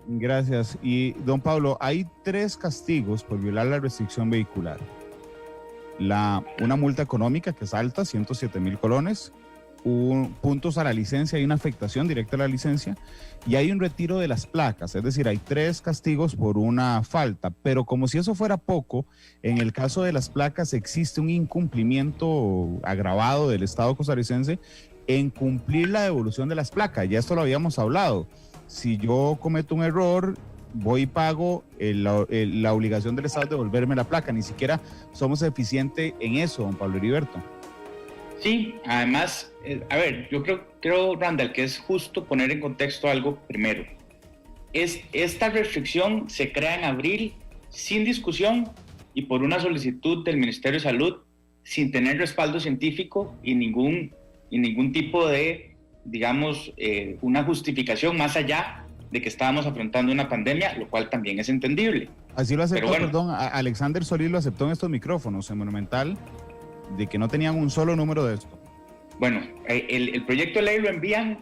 Gracias. Y don Pablo, hay 3 castigos por violar la restricción vehicular. Una multa económica que es alta, 107,000 colones, puntos a la licencia, hay una afectación directa a la licencia y hay un retiro de las placas, es decir, hay 3 castigos por una falta, pero como si eso fuera poco, en el caso de las placas existe un incumplimiento agravado del Estado costarricense en cumplir la devolución de las placas. Ya esto lo habíamos hablado. Si yo cometo un error, voy y pago la obligación del Estado de devolverme la placa. Ni siquiera somos eficientes en eso, don Pablo Heriberto. Sí, además, a ver, yo creo, Randall, que es justo poner en contexto algo primero. Esta restricción se crea en abril sin discusión y por una solicitud del Ministerio de Salud, sin tener respaldo científico y ningún tipo de, digamos, una justificación más allá de que estábamos afrontando una pandemia, lo cual también es entendible. Así lo aceptó, perdón, Alexander Solís lo aceptó en estos micrófonos, en Monumental, de que no tenían un solo número de esto. Bueno, el proyecto de ley lo envían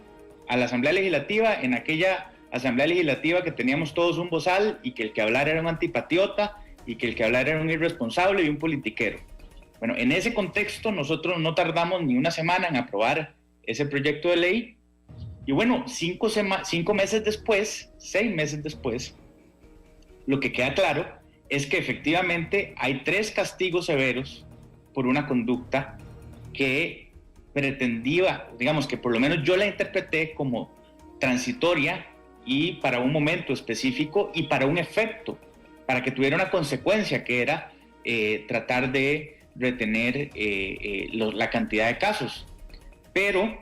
a la Asamblea Legislativa, en aquella Asamblea Legislativa que teníamos todos un bozal y que el que hablara era un antipatriota y que el que hablara era un irresponsable y un politiquero. Bueno, en ese contexto nosotros no tardamos ni una semana en aprobar ese proyecto de ley y bueno, 6 meses después, lo que queda claro es que efectivamente hay 3 castigos severos por una conducta que pretendía, digamos que por lo menos yo la interpreté como transitoria y para un momento específico y para un efecto, para que tuviera una consecuencia que era tratar de retener la cantidad de casos. Pero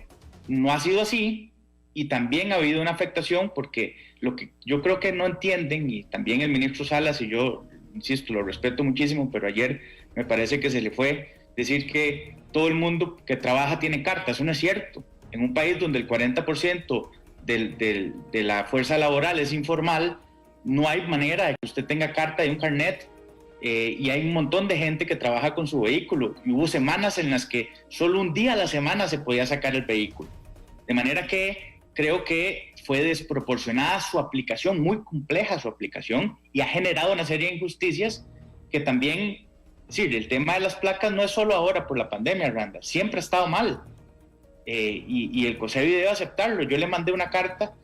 no ha sido así y también ha habido una afectación porque lo que yo creo que no entienden, y también el ministro Salas, y yo insisto, lo respeto muchísimo, pero ayer me parece que se le fue decir que todo el mundo que trabaja tiene carta. Eso no es cierto. En un país donde el 40% de la fuerza laboral es informal, no hay manera de que usted tenga carta de un carnet. Y hay un montón de gente que trabaja con su vehículo. Y hubo semanas en las que solo un día a la semana se podía sacar el vehículo. De manera que creo que fue desproporcionada su aplicación, muy compleja su aplicación, y ha generado una serie de injusticias que también, sí, el tema de las placas no es solo ahora por la pandemia, Randa, siempre ha estado mal. Y el COSEBI debe aceptarlo. Yo le mandé una carta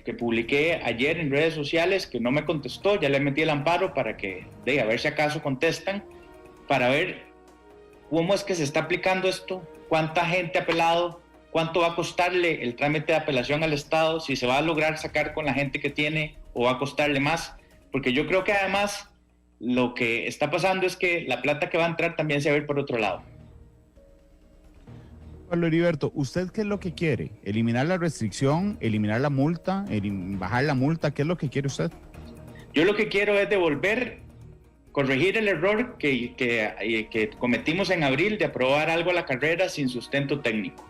que publiqué ayer en redes sociales que no me contestó, ya le metí el amparo para que, a ver si acaso contestan, para ver cómo es que se está aplicando esto, cuánta gente ha apelado, cuánto va a costarle el trámite de apelación al Estado, si se va a lograr sacar con la gente que tiene o va a costarle más, porque yo creo que además lo que está pasando es que la plata que va a entrar también se va a ir por otro lado. Pablo Heriberto, ¿usted qué es lo que quiere? ¿Eliminar la restricción, eliminar la multa, bajar la multa? ¿Qué es lo que quiere usted? Yo lo que quiero es corregir el error que cometimos en abril de aprobar algo a la carrera sin sustento técnico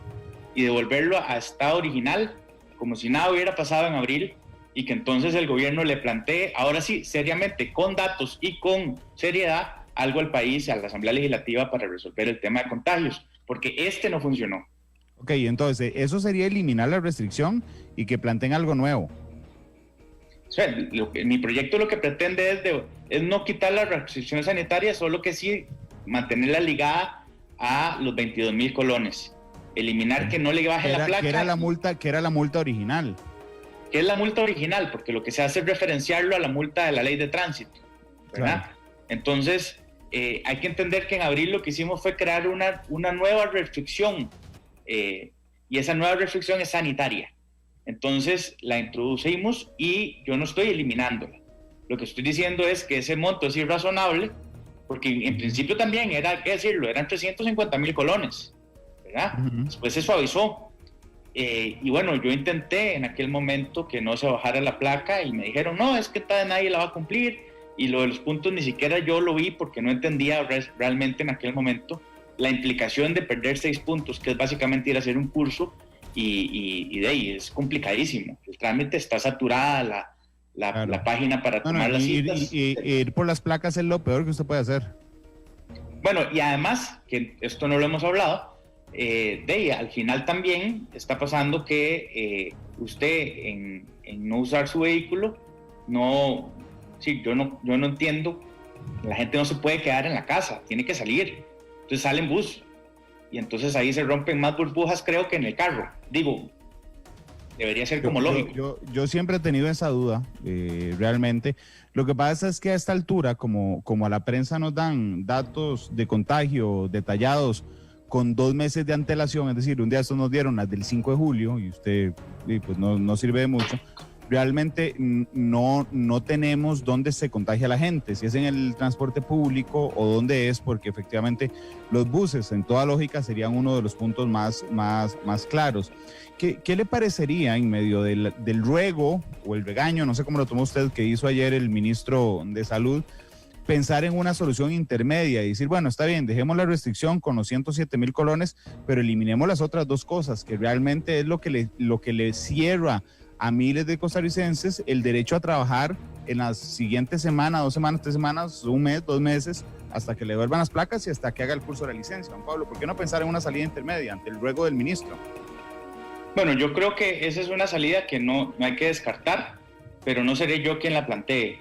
y devolverlo a estado original, como si nada hubiera pasado en abril, y que entonces el gobierno le plantee, ahora sí, seriamente, con datos y con seriedad, algo al país, a la Asamblea Legislativa para resolver el tema de contagios, porque no funcionó. Ok, entonces, eso sería eliminar la restricción y que planteen algo nuevo. O sea, mi proyecto lo que pretende es no quitar las restricciones sanitarias, solo que sí mantenerla ligada a los 22,000 colones. Eliminar que no le baje la placa. Que era la multa original. Que es la multa original, porque lo que se hace es referenciarlo a la multa de la ley de tránsito, ¿verdad? Claro. Entonces, hay que entender que en abril lo que hicimos fue crear una nueva restricción, y esa nueva restricción es sanitaria. Entonces, la introducimos y yo no estoy eliminándola. Lo que estoy diciendo es que ese monto es irrazonable, porque en principio también hay que decirlo, eran 350,000 colones, ¿verdad? Uh-huh. Después se suavizó. Y bueno, yo intenté en aquel momento que no se bajara la placa y me dijeron, no, es que nadie la va a cumplir, y lo de los puntos ni siquiera yo lo vi porque no entendía realmente en aquel momento la implicación de perder 6 puntos, que es básicamente ir a hacer un curso, y de ahí es complicadísimo. El trámite está saturada, claro, la página para tomar las citas. Ir por las placas es lo peor que usted puede hacer. Bueno, y además, que esto no lo hemos hablado, al final también está pasando que usted en no usar su vehículo no, sí, yo no entiendo, la gente no se puede quedar en la casa, tiene que salir, entonces sale en bus, y entonces ahí se rompen más burbujas creo que en el carro, digo, debería ser como lógico. Yo siempre he tenido esa duda, realmente. Lo que pasa es que a esta altura, como a la prensa nos dan datos de contagio detallados con 2 meses de antelación, es decir, un día estos nos dieron las del 5 de julio y usted pues no sirve de mucho, realmente no tenemos dónde se contagia la gente, si es en el transporte público o dónde es, porque efectivamente los buses, en toda lógica, serían uno de los puntos más claros. ¿Qué le parecería en medio del ruego o el regaño, no sé cómo lo tomó usted, que hizo ayer el ministro de Salud, pensar en una solución intermedia y decir, bueno, está bien, dejemos la restricción con los 107,000 colones, pero eliminemos las otras dos cosas, que realmente es lo que le cierra a miles de costarricenses el derecho a trabajar en las siguientes semanas, 2 semanas, 3 semanas, 1 mes, 2 meses, hasta que le vuelvan las placas y hasta que haga el curso de la licencia? Juan Pablo, ¿por qué no pensar en una salida intermedia ante el ruego del ministro? Bueno, yo creo que esa es una salida que no hay que descartar, pero no seré yo quien la plantee.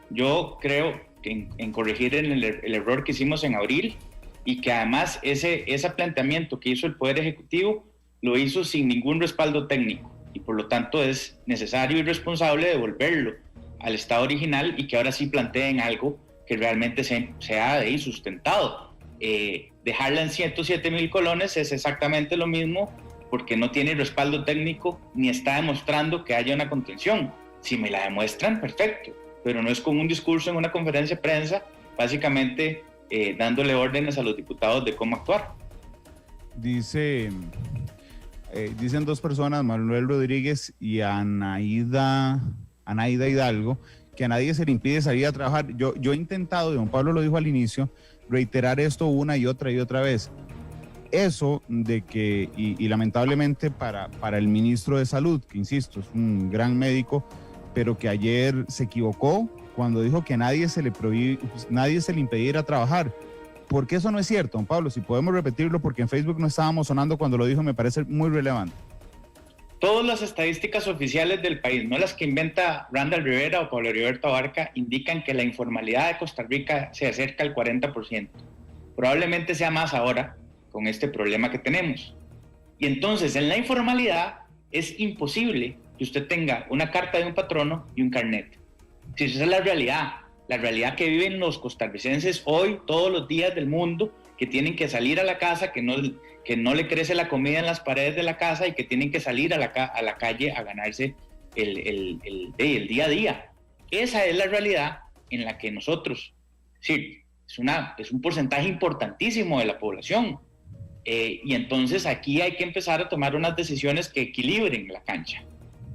Yo creo que en corregir el error que hicimos en abril, y que además ese planteamiento que hizo el Poder Ejecutivo lo hizo sin ningún respaldo técnico, y por lo tanto es necesario y responsable devolverlo al estado original y que ahora sí planteen algo que realmente sea de ahí sustentado. Dejarla en 107,000 colones es exactamente lo mismo, porque no tiene respaldo técnico ni está demostrando que haya una contención. Si me la demuestran, perfecto, pero no es con un discurso en una conferencia de prensa, básicamente dándole órdenes a los diputados de cómo actuar. Dicen 2 personas, Manuel Rodríguez y Anaída Hidalgo, que a nadie se le impide salir a trabajar. Yo he intentado, y don Pablo lo dijo al inicio, reiterar esto una y otra vez. Eso de que, y lamentablemente para el ministro de Salud, que insisto, es un gran médico, pero que ayer se equivocó cuando dijo que nadie se le impediera trabajar. Porque eso no es cierto, don Pablo, si podemos repetirlo, porque en Facebook no estábamos sonando cuando lo dijo, me parece muy relevante. Todas las estadísticas oficiales del país, no las que inventa Randall Rivera o Pablo Heriberto Abarca, indican que la informalidad de Costa Rica se acerca al 40%. Probablemente sea más ahora, con este problema que tenemos. Y entonces, en la informalidad es imposible que usted tenga una carta de un patrono y un carnet. Si esa es la realidad que viven los costarricenses hoy, todos los días del mundo, que tienen que salir a la casa, que no le crece la comida en las paredes de la casa y que tienen que salir a la calle a ganarse el día a día. Esa es la realidad en la que nosotros, sí, es un porcentaje importantísimo de la población. Y entonces aquí hay que empezar a tomar unas decisiones que equilibren la cancha.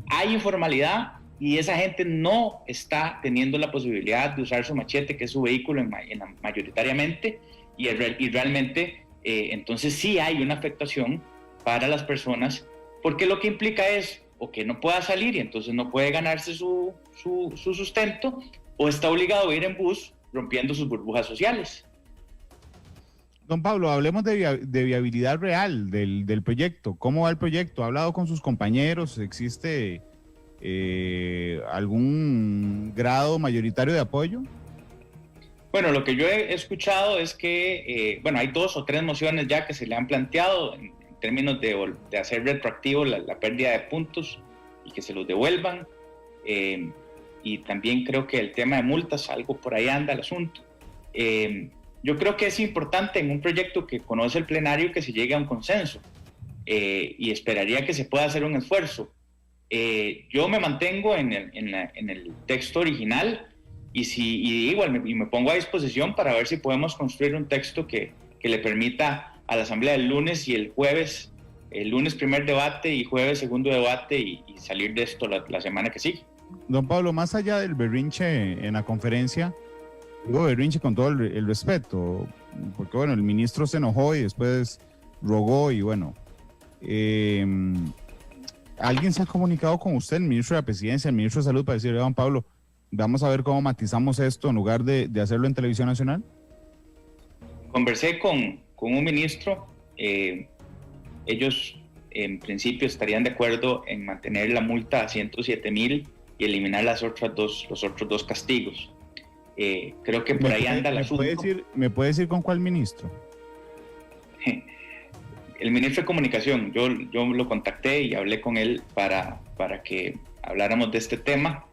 Hay informalidad y esa gente no está teniendo la posibilidad de usar su machete, que es su vehículo mayoritariamente, y realmente entonces sí hay una afectación para las personas, porque lo que implica es o que no pueda salir y entonces no puede ganarse su sustento, o está obligado a ir en bus rompiendo sus burbujas sociales. Don Pablo, hablemos de viabilidad real del proyecto. ¿Cómo va el proyecto? ¿Ha hablado con sus compañeros? ¿Existe algún grado mayoritario de apoyo? Bueno, lo que yo he escuchado es que, hay 2 o 3 mociones ya que se le han planteado en términos de hacer retroactivo la pérdida de puntos y que se los devuelvan. Y también creo que el tema de multas, algo por ahí anda el asunto. Yo creo que es importante en un proyecto que conoce el plenario que se llegue a un consenso, y esperaría que se pueda hacer un esfuerzo. Yo me mantengo en el texto original y me pongo a disposición para ver si podemos construir un texto que le permita a la Asamblea el lunes y el jueves, el lunes primer debate y jueves segundo debate, y salir de esto la semana que sigue. Don Pablo, más allá del berrinche en la conferencia, digo berrinche con todo el respeto, porque el ministro se enojó y después rogó y ¿alguien se ha comunicado con usted, el ministro de la Presidencia, el ministro de Salud, para decirle, don Pablo, vamos a ver cómo matizamos esto en lugar de hacerlo en Televisión Nacional? Conversé con un ministro, ellos en principio estarían de acuerdo en mantener la multa a 107,000 y eliminar los otros dos castigos. Creo que por ahí anda el asunto. ¿Me puede decir con cuál ministro? El ministro de Comunicación, yo lo contacté y hablé con él para que habláramos de este tema.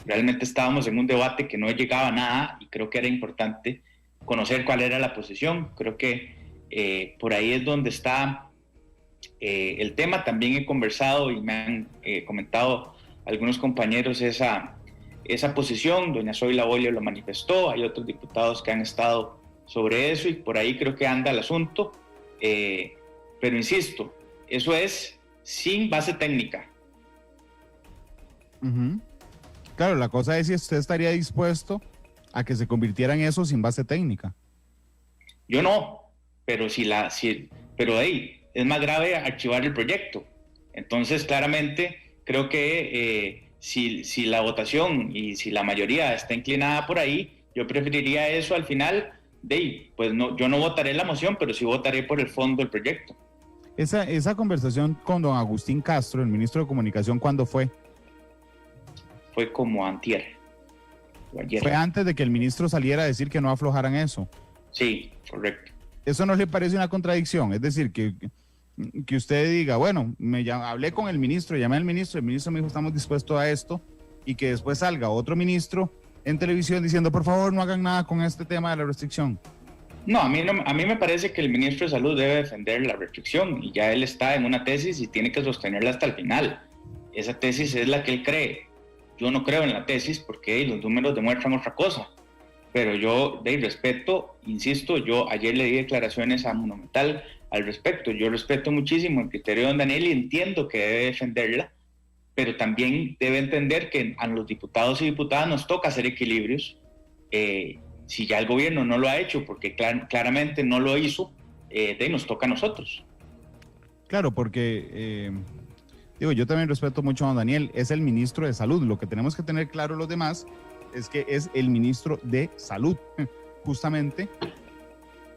Realmente estábamos en un debate que no llegaba a nada y creo que era importante conocer cuál era la posición. Creo que por ahí es donde está el tema. También he conversado y me han comentado algunos compañeros esa posición. Doña Zoila Bolio lo manifestó, hay otros diputados que han estado sobre eso y por ahí creo que anda el asunto. Pero insisto, eso es sin base técnica. Claro, la cosa es si usted estaría dispuesto a que se convirtiera en eso sin base técnica. Yo no, pero es más grave archivar el proyecto. Entonces, claramente, creo que si la votación y si la mayoría está inclinada por ahí, yo preferiría eso al final. Pues no, yo no votaré la moción, pero sí votaré por el fondo del proyecto. Esa conversación con don Agustín Castro, el ministro de Comunicación, ¿cuándo fue? Fue como antier. Ayer. Fue antes de que el ministro saliera a decir que no aflojaran eso. Sí, correcto. ¿Eso no le parece una contradicción? Es decir, que usted diga, bueno, hablé con el ministro me dijo estamos dispuestos a esto, y que después salga otro ministro en televisión diciendo, por favor, no hagan nada con este tema de la restricción. No, a mí me parece que el ministro de Salud debe defender la restricción y ya él está en una tesis y tiene que sostenerla hasta el final. Esa tesis es la que él cree. Yo no creo en la tesis porque los números demuestran otra cosa. Pero yo, respeto, insisto, yo ayer le di declaraciones a Monumental al respecto. Yo respeto muchísimo el criterio de don Daniel y entiendo que debe defenderla, pero también debe entender que a los diputados y diputadas nos toca hacer equilibrios. Si ya el gobierno no lo ha hecho, porque claramente no lo hizo, nos toca a nosotros. Claro, porque, yo también respeto mucho a don Daniel, es el ministro de Salud. Lo que tenemos que tener claro los demás es que es el ministro de Salud, justamente,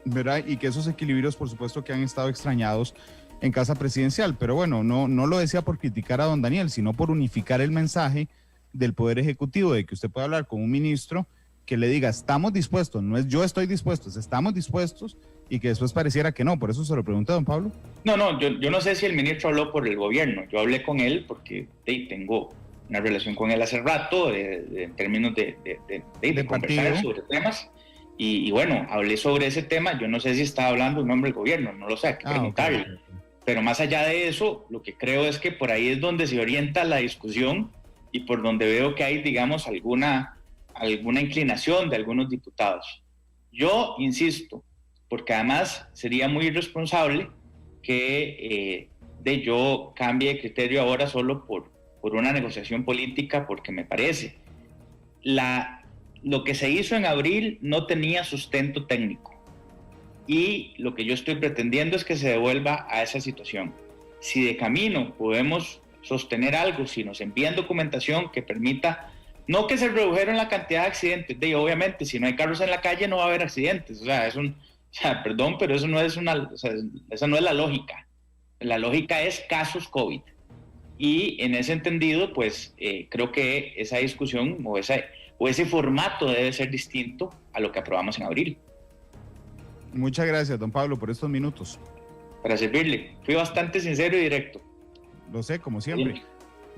¿verdad? Y que esos equilibrios, por supuesto, que han estado extrañados en Casa Presidencial. Pero bueno, no lo decía por criticar a don Daniel, sino por unificar el mensaje del Poder Ejecutivo, de que usted puede hablar con un ministro que le diga, estamos dispuestos, no es yo estoy dispuesto, estamos dispuestos, y que después pareciera que no. Por eso se lo pregunta don Pablo. No, yo no sé si el ministro habló por el gobierno. Yo hablé con él porque tengo una relación con él hace rato, en términos de conversar sobre temas. Y bueno, hablé sobre ese tema. Yo no sé si estaba hablando en nombre del gobierno, no lo sé, hay que preguntarle. Okay. Pero más allá de eso, lo que creo es que por ahí es donde se orienta la discusión y por donde veo que hay, digamos, alguna inclinación de algunos diputados. Yo insisto, porque además sería muy irresponsable que yo cambie de criterio ahora solo por una negociación política, porque me parece lo que se hizo en abril no tenía sustento técnico y lo que yo estoy pretendiendo es que se devuelva a esa situación. Si de camino podemos sostener algo, si nos envían documentación que permita, no que se redujeron la cantidad de accidentes, obviamente si no hay carros en la calle no va a haber accidentes, perdón, pero eso no es esa no es la lógica. La lógica es casos COVID. Y en ese entendido, pues creo que esa discusión o ese formato debe ser distinto a lo que aprobamos en abril. Muchas gracias, don Pablo, por estos minutos. Para servirle. Fui bastante sincero y directo. Lo sé, como siempre. Sí.